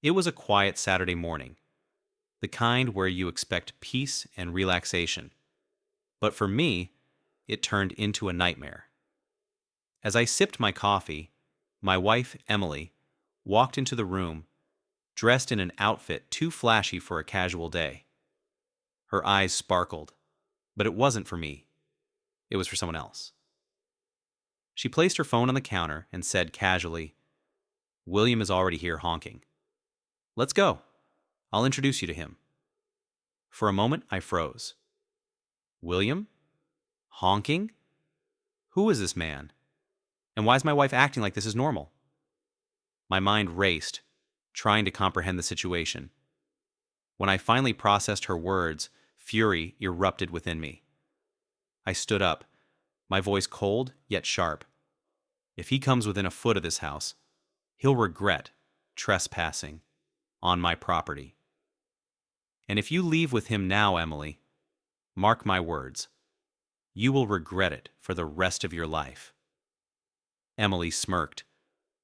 It was a quiet Saturday morning, the kind where you expect peace and relaxation. But for me, it turned into a nightmare. As I sipped my coffee, my wife, Emily, walked into the room, dressed in an outfit too flashy for a casual day. Her eyes sparkled, but it wasn't for me. It was for someone else. She placed her phone on the counter and said casually, "William is already here honking. Let's go. I'll introduce you to him." For a moment, I froze. William? Honking? Who is this man? And why is my wife acting like this is normal? My mind raced, trying to comprehend the situation. When I finally processed her words, fury erupted within me. I stood up, my voice cold yet sharp. If he comes within a foot of this house, he'll regret trespassing on my property. And if you leave with him now, Emily, mark my words, you will regret it for the rest of your life. Emily smirked,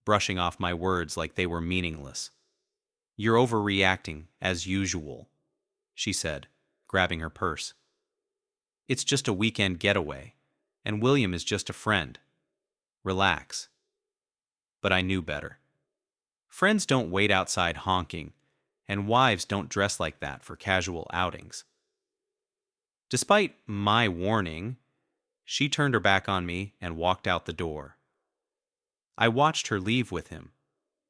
brushing off my words like they were meaningless. "You're overreacting, as usual," she said, grabbing her purse. "It's just a weekend getaway, and William is just a friend. Relax." But I knew better. Friends don't wait outside honking, and wives don't dress like that for casual outings. Despite my warning, she turned her back on me and walked out the door. I watched her leave with him,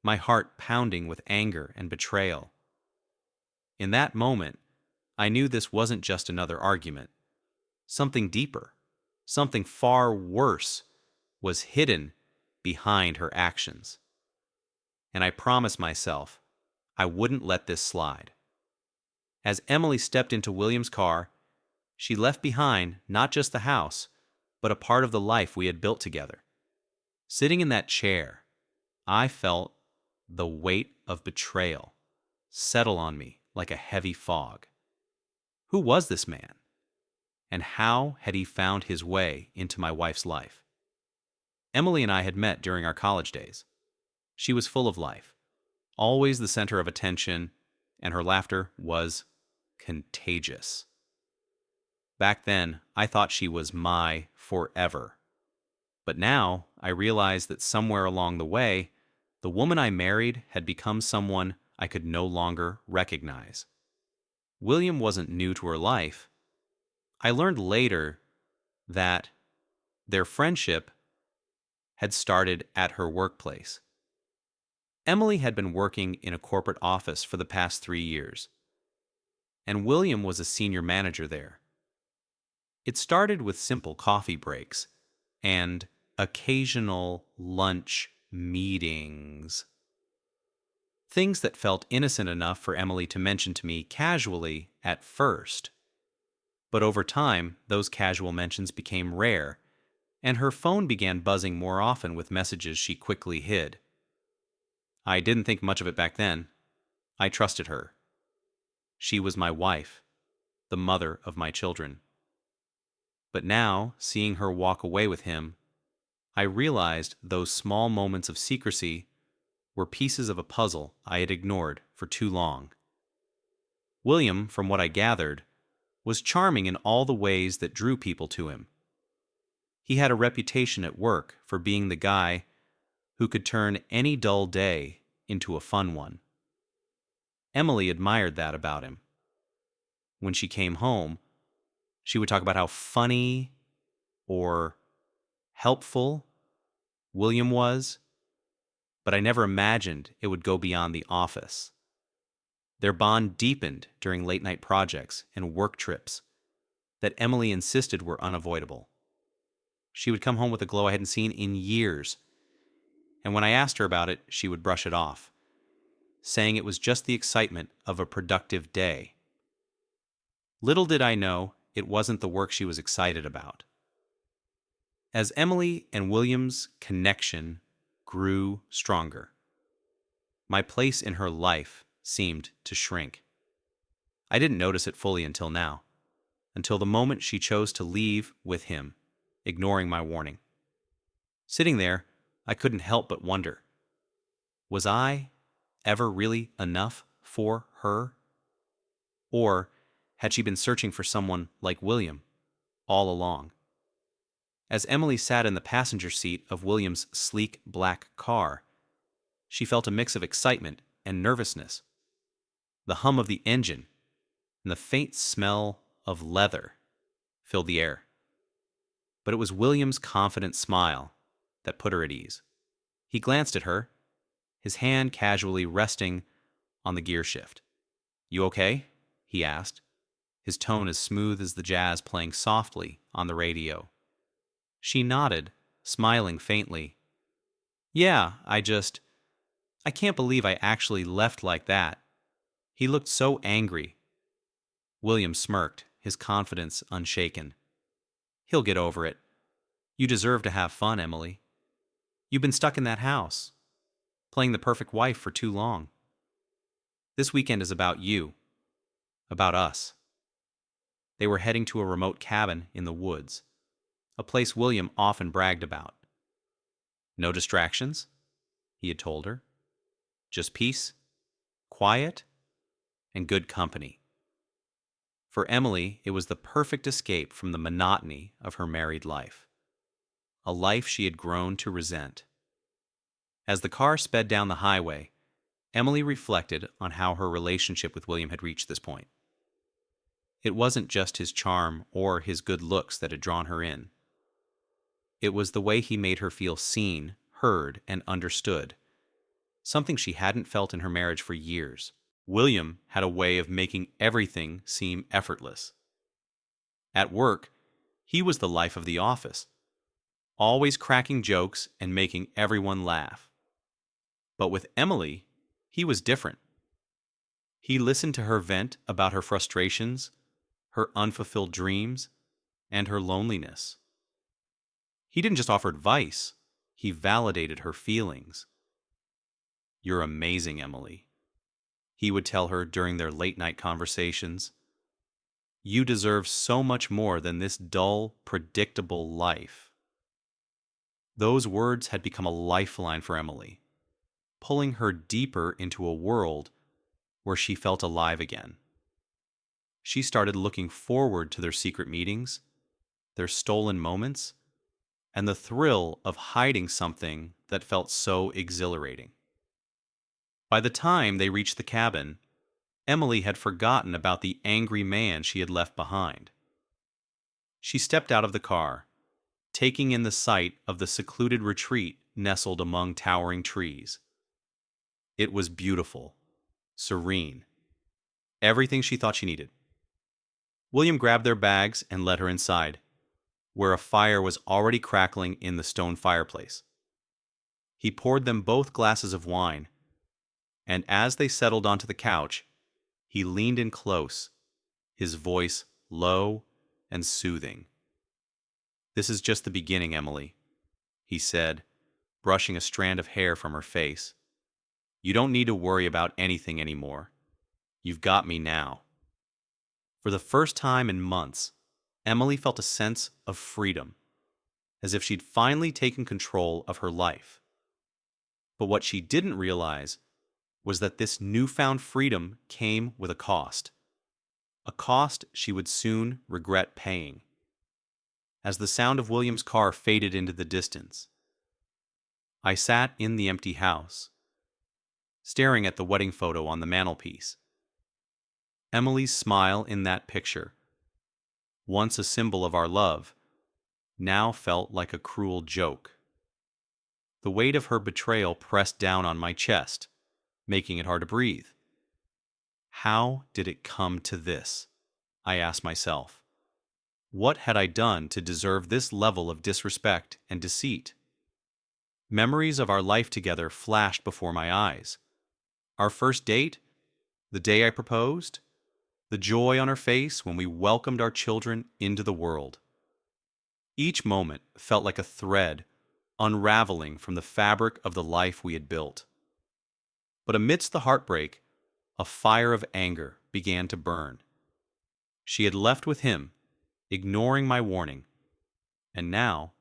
my heart pounding with anger and betrayal. In that moment, I knew this wasn't just another argument. Something deeper, something far worse, was hidden behind her actions. And I promised myself I wouldn't let this slide. As Emily stepped into William's car, she left behind not just the house, but a part of the life we had built together. Sitting in that chair, I felt the weight of betrayal settle on me like a heavy fog. Who was this man? And how had he found his way into my wife's life? Emily and I had met during our college days. She was full of life, always the center of attention, and her laughter was contagious. Back then, I thought she was my forever. But now, I realized that somewhere along the way, the woman I married had become someone I could no longer recognize. William wasn't new to her life. I learned later that their friendship had started at her workplace. Emily had been working in a corporate office for the past 3 years, and William was a senior manager there. It started with simple coffee breaks and occasional lunch meetings. Things that felt innocent enough for Emily to mention to me casually at first. But over time, those casual mentions became rare, and her phone began buzzing more often with messages she quickly hid. I didn't think much of it back then. I trusted her. She was my wife, the mother of my children. But now, seeing her walk away with him, I realized those small moments of secrecy were pieces of a puzzle I had ignored for too long. William, from what I gathered, was charming in all the ways that drew people to him. He had a reputation at work for being the guy who could turn any dull day into a fun one. Emily admired that about him. When she came home, she would talk about how funny or helpful William was, but I never imagined it would go beyond the office. Their bond deepened during late-night projects and work trips that Emily insisted were unavoidable. She would come home with a glow I hadn't seen in years, and when I asked her about it, she would brush it off, saying it was just the excitement of a productive day. Little did I know it wasn't the work she was excited about. As Emily and William's connection grew stronger, my place in her life seemed to shrink. I didn't notice it fully until now, until the moment she chose to leave with him, ignoring my warning. Sitting there, I couldn't help but wonder, was I ever really enough for her? Or had she been searching for someone like William all along? As Emily sat in the passenger seat of William's sleek black car, she felt a mix of excitement and nervousness. The hum of the engine and the faint smell of leather filled the air. But it was William's confident smile that put her at ease. He glanced at her, his hand casually resting on the gear shift. "You okay?" he asked, his tone as smooth as the jazz playing softly on the radio. She nodded, smiling faintly. "Yeah, I can't believe I actually left like that." He looked so angry. William smirked, his confidence unshaken. "He'll get over it. You deserve to have fun, Emily. You've been stuck in that house, playing the perfect wife for too long. This weekend is about you, about us." They were heading to a remote cabin in the woods, a place William often bragged about. "No distractions," he had told her. "Just peace, quiet, and good company." For Emily, it was the perfect escape from the monotony of her married life, a life she had grown to resent. As the car sped down the highway, Emily reflected on how her relationship with William had reached this point. It wasn't just his charm or his good looks that had drawn her in. It was the way he made her feel seen, heard, and understood, something she hadn't felt in her marriage for years. William had a way of making everything seem effortless. At work, he was the life of the office, always cracking jokes and making everyone laugh. But with Emily, he was different. He listened to her vent about her frustrations, her unfulfilled dreams, and her loneliness. He didn't just offer advice, he validated her feelings. "You're amazing, Emily," he would tell her during their late-night conversations. "You deserve so much more than this dull, predictable life." Those words had become a lifeline for Emily, pulling her deeper into a world where she felt alive again. She started looking forward to their secret meetings, their stolen moments, and the thrill of hiding something that felt so exhilarating. By the time they reached the cabin, Emily had forgotten about the angry man she had left behind. She stepped out of the car, taking in the sight of the secluded retreat nestled among towering trees. It was beautiful, serene, everything she thought she needed. William grabbed their bags and led her inside, where a fire was already crackling in the stone fireplace. He poured them both glasses of wine, and as they settled onto the couch, he leaned in close, his voice low and soothing. "This is just the beginning, Emily," he said, brushing a strand of hair from her face. "You don't need to worry about anything anymore. You've got me now." For the first time in months, Emily felt a sense of freedom, as if she'd finally taken control of her life. But what she didn't realize was that this newfound freedom came with a cost she would soon regret paying. As the sound of William's car faded into the distance, I sat in the empty house, staring at the wedding photo on the mantelpiece. Emily's smile in that picture, once a symbol of our love, now felt like a cruel joke. The weight of her betrayal pressed down on my chest, making it hard to breathe. How did it come to this? I asked myself. What had I done to deserve this level of disrespect and deceit? Memories of our life together flashed before my eyes. Our first date, the day I proposed, the joy on her face when we welcomed our children into the world. Each moment felt like a thread unraveling from the fabric of the life we had built. But amidst the heartbreak, a fire of anger began to burn. She had left with him, ignoring my warning, and now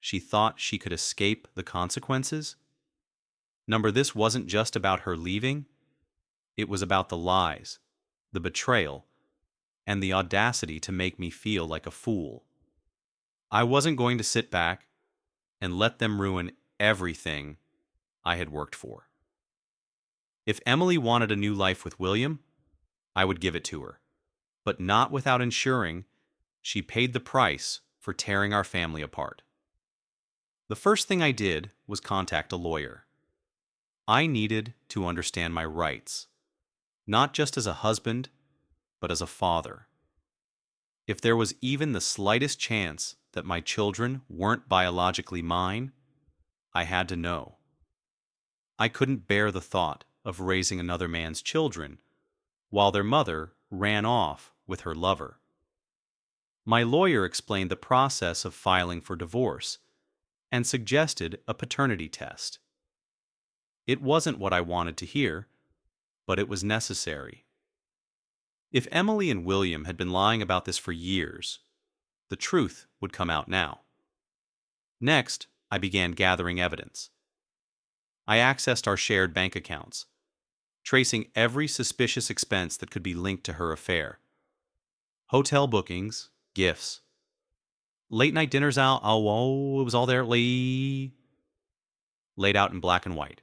she thought she could escape the consequences? This wasn't just about her leaving, it was about the lies, the betrayal, and the audacity to make me feel like a fool. I wasn't going to sit back and let them ruin everything I had worked for. If Emily wanted a new life with William, I would give it to her, but not without ensuring she paid the price for tearing our family apart. The first thing I did was contact a lawyer. I needed to understand my rights, not just as a husband, but as a father. If there was even the slightest chance that my children weren't biologically mine, I had to know. I couldn't bear the thought of raising another man's children while their mother ran off with her lover. My lawyer explained the process of filing for divorce and suggested a paternity test. It wasn't what I wanted to hear, but it was necessary. If Emily and William had been lying about this for years, the truth would come out now. Next, I began gathering evidence. I accessed our shared bank accounts, tracing every suspicious expense that could be linked to her affair. Hotel bookings, gifts, late-night dinners out, it was all there, laid out in black and white.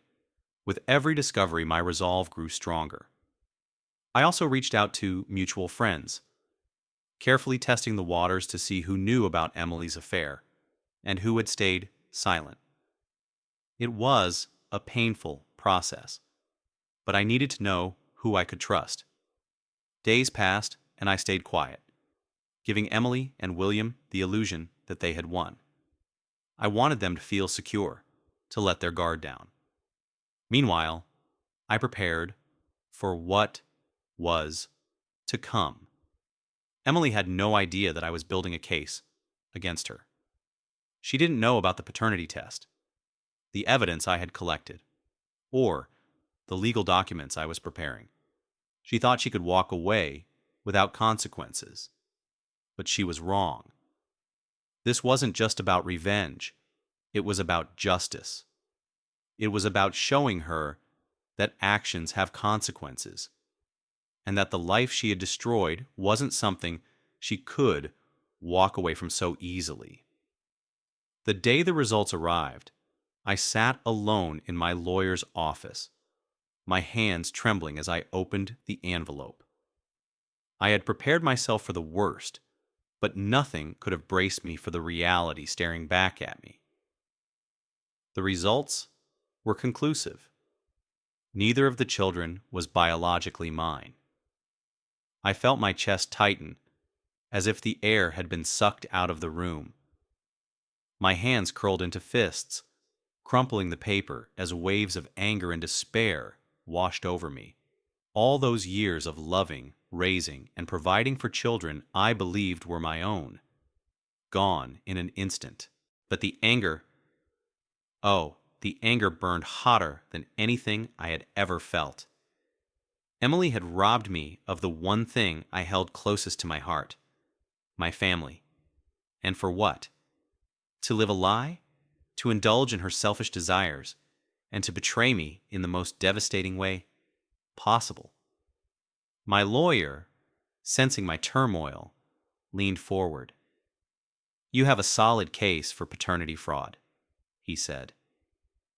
With every discovery, my resolve grew stronger. I also reached out to mutual friends, carefully testing the waters to see who knew about Emily's affair and who had stayed silent. It was a painful process, but I needed to know who I could trust. Days passed, and I stayed quiet, giving Emily and William the illusion that they had won. I wanted them to feel secure, to let their guard down. Meanwhile, I prepared for what was to come. Emily had no idea that I was building a case against her. She didn't know about the paternity test, the evidence I had collected, or the legal documents I was preparing. She thought she could walk away without consequences, but she was wrong. This wasn't just about revenge. It was about justice. It was about showing her that actions have consequences, and that the life she had destroyed wasn't something she could walk away from so easily. The day the results arrived, I sat alone in my lawyer's office, my hands trembling as I opened the envelope. I had prepared myself for the worst, but nothing could have braced me for the reality staring back at me. The results were conclusive. Neither of the children was biologically mine. I felt my chest tighten, as if the air had been sucked out of the room. My hands curled into fists, crumpling the paper as waves of anger and despair washed over me. All those years of loving, raising, and providing for children I believed were my own, gone in an instant. But the anger burned hotter than anything I had ever felt. Emily had robbed me of the one thing I held closest to my heart, my family. And for what? To live a lie? To indulge in her selfish desires, and to betray me in the most devastating way possible. My lawyer, sensing my turmoil, leaned forward. "You have a solid case for paternity fraud," he said.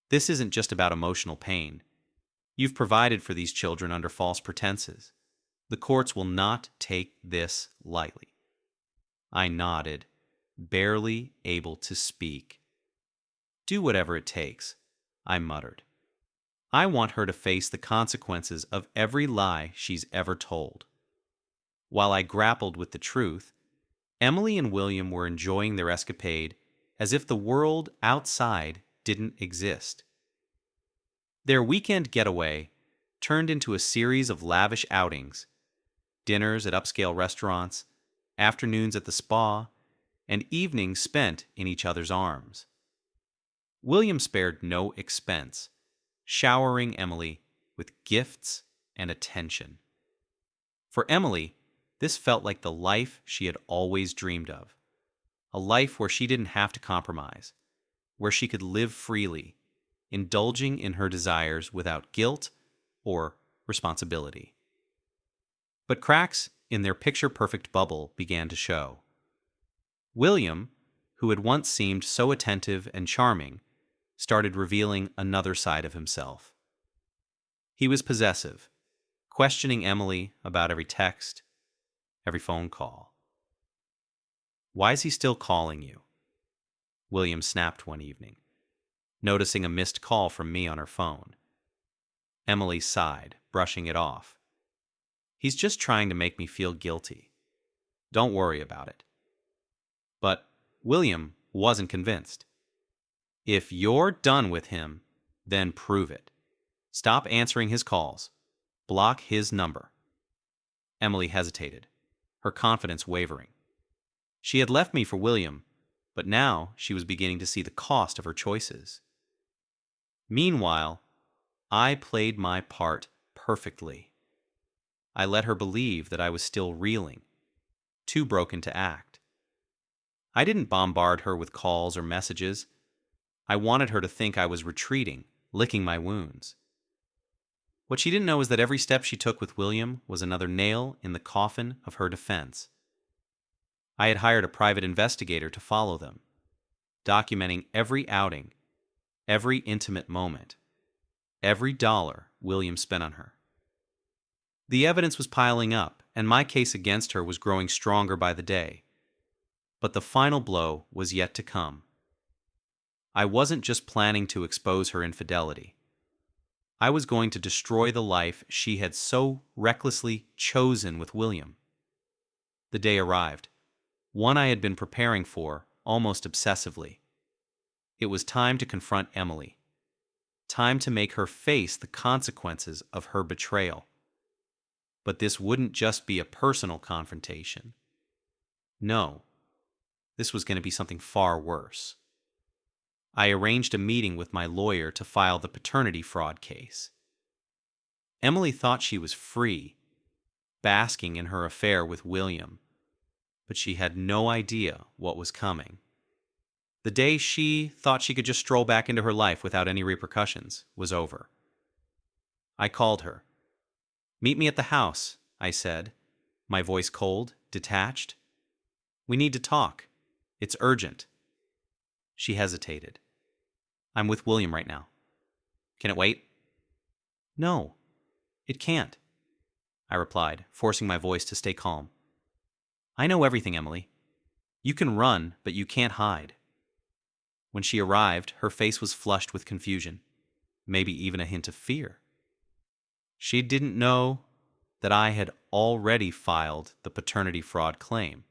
"This isn't just about emotional pain. You've provided for these children under false pretenses. The courts will not take this lightly." I nodded, barely able to speak. "Do whatever it takes," I muttered. "I want her to face the consequences of every lie she's ever told." While I grappled with the truth, Emily and William were enjoying their escapade as if the world outside didn't exist. Their weekend getaway turned into a series of lavish outings, dinners at upscale restaurants, afternoons at the spa, and evenings spent in each other's arms. William spared no expense, showering Emily with gifts and attention. For Emily, this felt like the life she had always dreamed of, a life where she didn't have to compromise, where she could live freely, indulging in her desires without guilt or responsibility. But cracks in their picture-perfect bubble began to show. William, who had once seemed so attentive and charming, started revealing another side of himself. He was possessive, questioning Emily about every text, every phone call. "Why is he still calling you?" William snapped one evening, noticing a missed call from me on her phone. Emily sighed, brushing it off. "He's just trying to make me feel guilty. Don't worry about it." But William wasn't convinced. "If you're done with him, then prove it. Stop answering his calls. Block his number." Emily hesitated, her confidence wavering. She had left me for William, but now she was beginning to see the cost of her choices. Meanwhile, I played my part perfectly. I let her believe that I was still reeling, too broken to act. I didn't bombard her with calls or messages. I wanted her to think I was retreating, licking my wounds. What she didn't know is that every step she took with William was another nail in the coffin of her defense. I had hired a private investigator to follow them, documenting every outing, every intimate moment, every dollar William spent on her. The evidence was piling up, and my case against her was growing stronger by the day. But the final blow was yet to come. I wasn't just planning to expose her infidelity. I was going to destroy the life she had so recklessly chosen with William. The day arrived, one I had been preparing for almost obsessively. It was time to confront Emily. Time to make her face the consequences of her betrayal. But this wouldn't just be a personal confrontation. No, this was going to be something far worse. I arranged a meeting with my lawyer to file the paternity fraud case. Emily thought she was free, basking in her affair with William, but she had no idea what was coming. The day she thought she could just stroll back into her life without any repercussions was over. I called her. "Meet me at the house," I said, my voice cold, detached. "We need to talk. It's urgent." She hesitated. "I'm with William right now. Can it wait?" "No, it can't," I replied, forcing my voice to stay calm. "I know everything, Emily. You can run, but you can't hide." When she arrived, her face was flushed with confusion, maybe even a hint of fear. She didn't know that I had already filed the paternity fraud claim,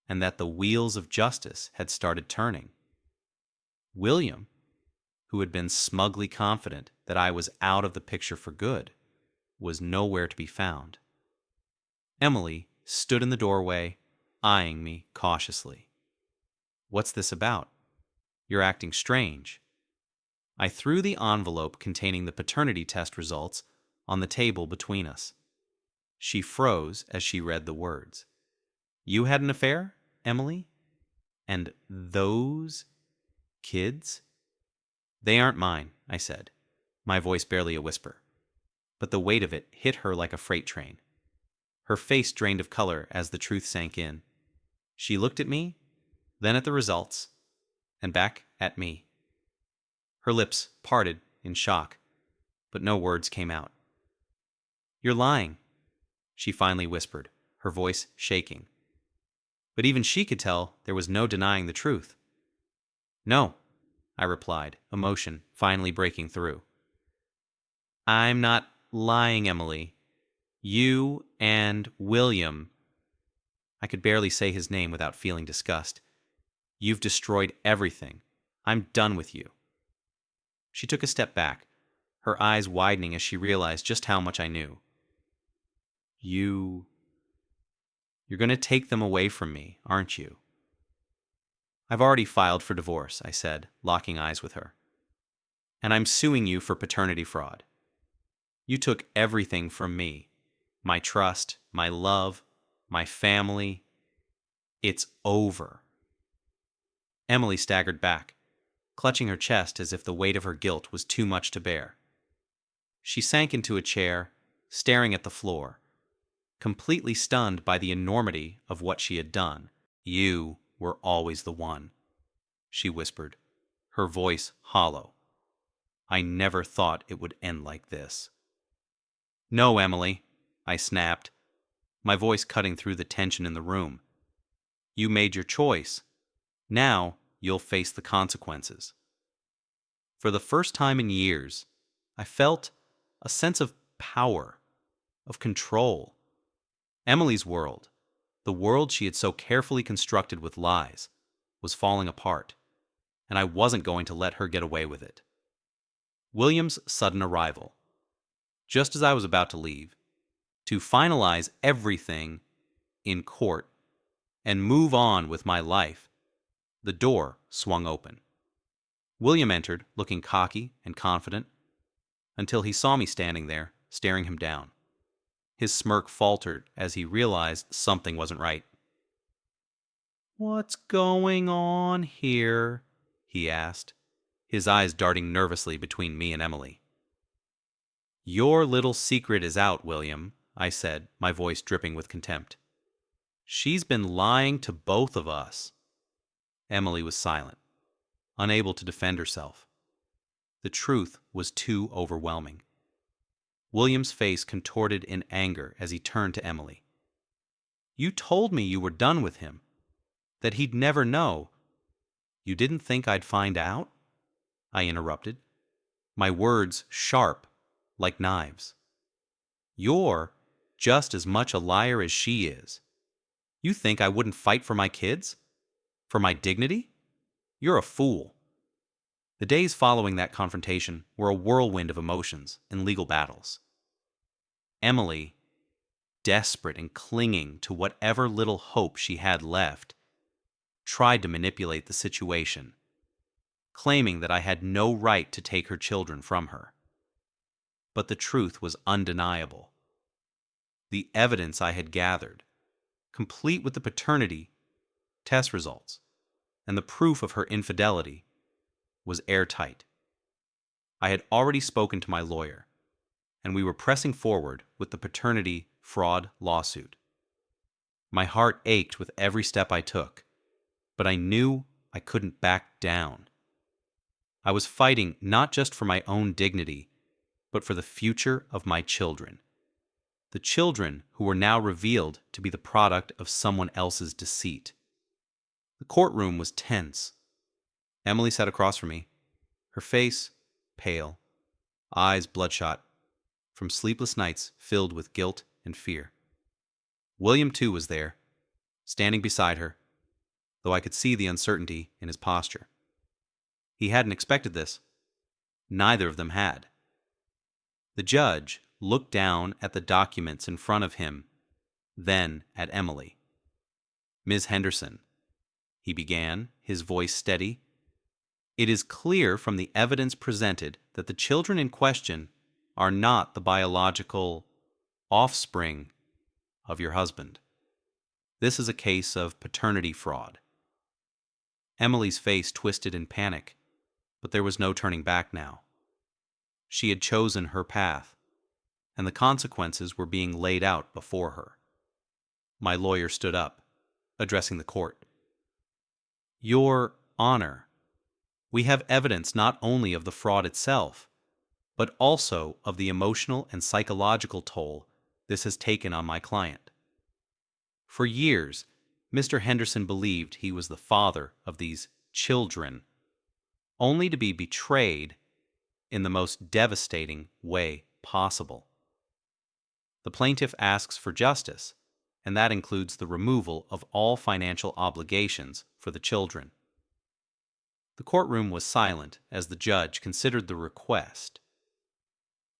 and that the wheels of justice had started turning. William, who had been smugly confident that I was out of the picture for good, was nowhere to be found. Emily stood in the doorway, eyeing me cautiously. "What's this about? You're acting strange." I threw the envelope containing the paternity test results on the table between us. She froze as she read the words. "You had an affair, Emily? And those kids?" "They aren't mine," I said, my voice barely a whisper. But the weight of it hit her like a freight train. Her face drained of color as the truth sank in. She looked at me, then at the results, and back at me. Her lips parted in shock, but no words came out. "You're lying," she finally whispered, her voice shaking. But even she could tell there was no denying the truth. "No," I replied, emotion finally breaking through. "I'm not lying, Emily. You and William—" I could barely say his name without feeling disgust. "You've destroyed everything. I'm done with you." She took a step back, her eyes widening as she realized just how much I knew. You're going to take them away from me, aren't you?" "I've already filed for divorce," I said, locking eyes with her. "And I'm suing you for paternity fraud. You took everything from me. My trust, my love, my family. It's over." Emily staggered back, clutching her chest as if the weight of her guilt was too much to bear. She sank into a chair, staring at the floor, completely stunned by the enormity of what she had done. "You were always the one," she whispered, her voice hollow. "I never thought it would end like this." "No, Emily," I snapped, my voice cutting through the tension in the room. "You made your choice. Now you'll face the consequences." For the first time in years, I felt a sense of power, of control. Emily's world, the world she had so carefully constructed with lies, was falling apart, and I wasn't going to let her get away with it. William's sudden arrival, just as I was about to leave, to finalize everything in court and move on with my life, the door swung open. William entered, looking cocky and confident, until he saw me standing there, staring him down. His smirk faltered as he realized something wasn't right. "What's going on here?" he asked, his eyes darting nervously between me and Emily. "Your little secret is out, William," I said, my voice dripping with contempt. "She's been lying to both of us." Emily was silent, unable to defend herself. The truth was too overwhelming. William's face contorted in anger as he turned to Emily. "You told me you were done with him, that he'd never know. You didn't think I'd find out?" I interrupted, my words sharp like knives. "You're just as much a liar as she is. You think I wouldn't fight for my kids? For my dignity? You're a fool." The days following that confrontation were a whirlwind of emotions and legal battles. Emily, desperate and clinging to whatever little hope she had left, tried to manipulate the situation, claiming that I had no right to take her children from her. But the truth was undeniable. The evidence I had gathered, complete with the paternity test results and the proof of her infidelity, was airtight. I had already spoken to my lawyer, and we were pressing forward with the paternity fraud lawsuit. My heart ached with every step I took, but I knew I couldn't back down. I was fighting not just for my own dignity, but for the future of my children. The children who were now revealed to be the product of someone else's deceit. The courtroom was tense. Emily sat across from me, her face pale, eyes bloodshot, from sleepless nights filled with guilt and fear. William, too, was there, standing beside her, though I could see the uncertainty in his posture. He hadn't expected this. Neither of them had. The judge looked down at the documents in front of him, then at Emily. "Ms. Henderson," he began, his voice steady, "it is clear from the evidence presented that the children in question are not the biological offspring of your husband. This is a case of paternity fraud." Emily's face twisted in panic, but there was no turning back now. She had chosen her path, and the consequences were being laid out before her. My lawyer stood up, addressing the court. "Your Honor, we have evidence not only of the fraud itself, but also of the emotional and psychological toll this has taken on my client. For years, Mr. Henderson believed he was the father of these children, only to be betrayed in the most devastating way possible. The plaintiff asks for justice, and that includes the removal of all financial obligations for the children." The courtroom was silent as the judge considered the request.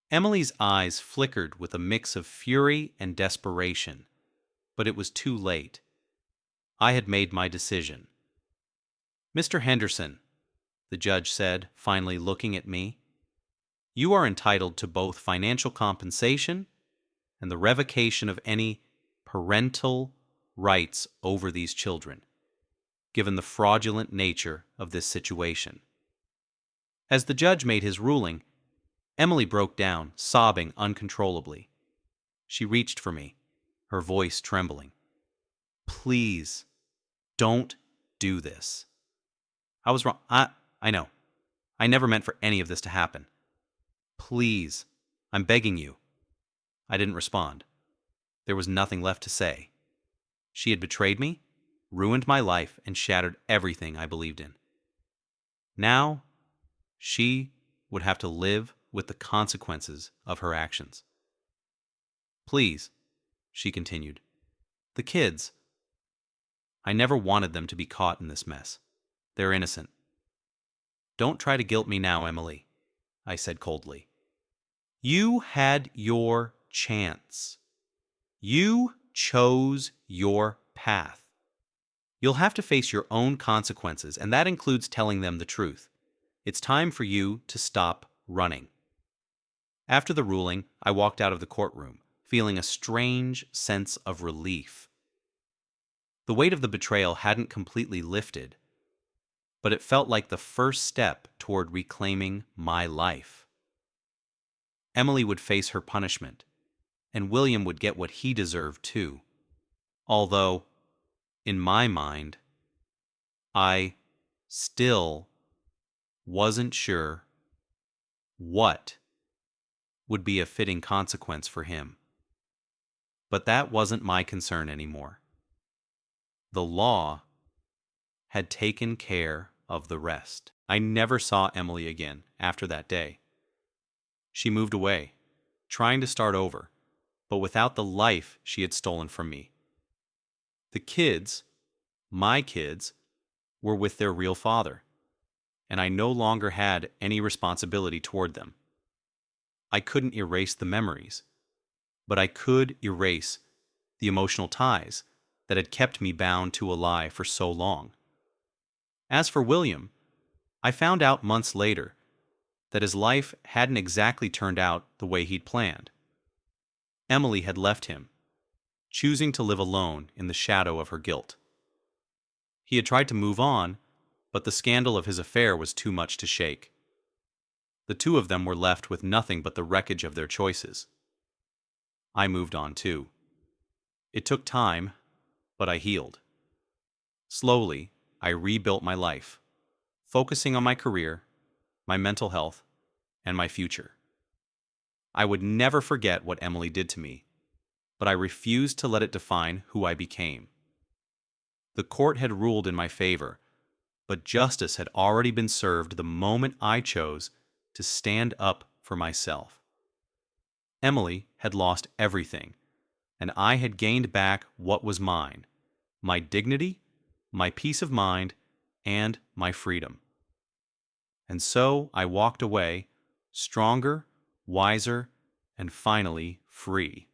Emily's eyes flickered with a mix of fury and desperation, but it was too late. I had made my decision. "Mr. Henderson," the judge said, finally looking at me, "you are entitled to both financial compensation and the revocation of any parental rights over these children, given the fraudulent nature of this situation. As the judge made his ruling, Emily broke down, sobbing uncontrollably. She reached for me, her voice trembling. "Please, don't do this." I was wrong. I know. I never meant for any of this to happen. Please, I'm begging you. I didn't respond. There was nothing left to say. She had betrayed me, ruined my life, and shattered everything I believed in. Now, she would have to live with the consequences of her actions. "Please," she continued. "The kids. I never wanted them to be caught in this mess. They're innocent." "Don't try to guilt me now, Emily," I said coldly. "You had your chance. You chose your path. You'll have to face your own consequences, and that includes telling them the truth. It's time for you to stop running." After the ruling, I walked out of the courtroom, feeling a strange sense of relief. The weight of the betrayal hadn't completely lifted, but it felt like the first step toward reclaiming my life. Emily would face her punishment, and William would get what he deserved too. Although, in my mind, I still wasn't sure what would be a fitting consequence for him. But that wasn't my concern anymore. The law had taken care of the rest. I never saw Emily again after that day. She moved away, trying to start over, but without the life she had stolen from me. The kids, my kids, were with their real father, and I no longer had any responsibility toward them. I couldn't erase the memories, but I could erase the emotional ties that had kept me bound to a lie for so long. As for William, I found out months later that his life hadn't exactly turned out the way he'd planned. Emily had left him, choosing to live alone in the shadow of her guilt. He had tried to move on, but the scandal of his affair was too much to shake. The two of them were left with nothing but the wreckage of their choices. I moved on too. It took time, but I healed. Slowly, I rebuilt my life, focusing on my career, my mental health, and my future. I would never forget what Emily did to me, but I refused to let it define who I became. The court had ruled in my favor, but justice had already been served the moment I chose to stand up for myself. Emily had lost everything, and I had gained back what was mine: my dignity, my peace of mind, and my freedom. And so I walked away, stronger, wiser, and finally free.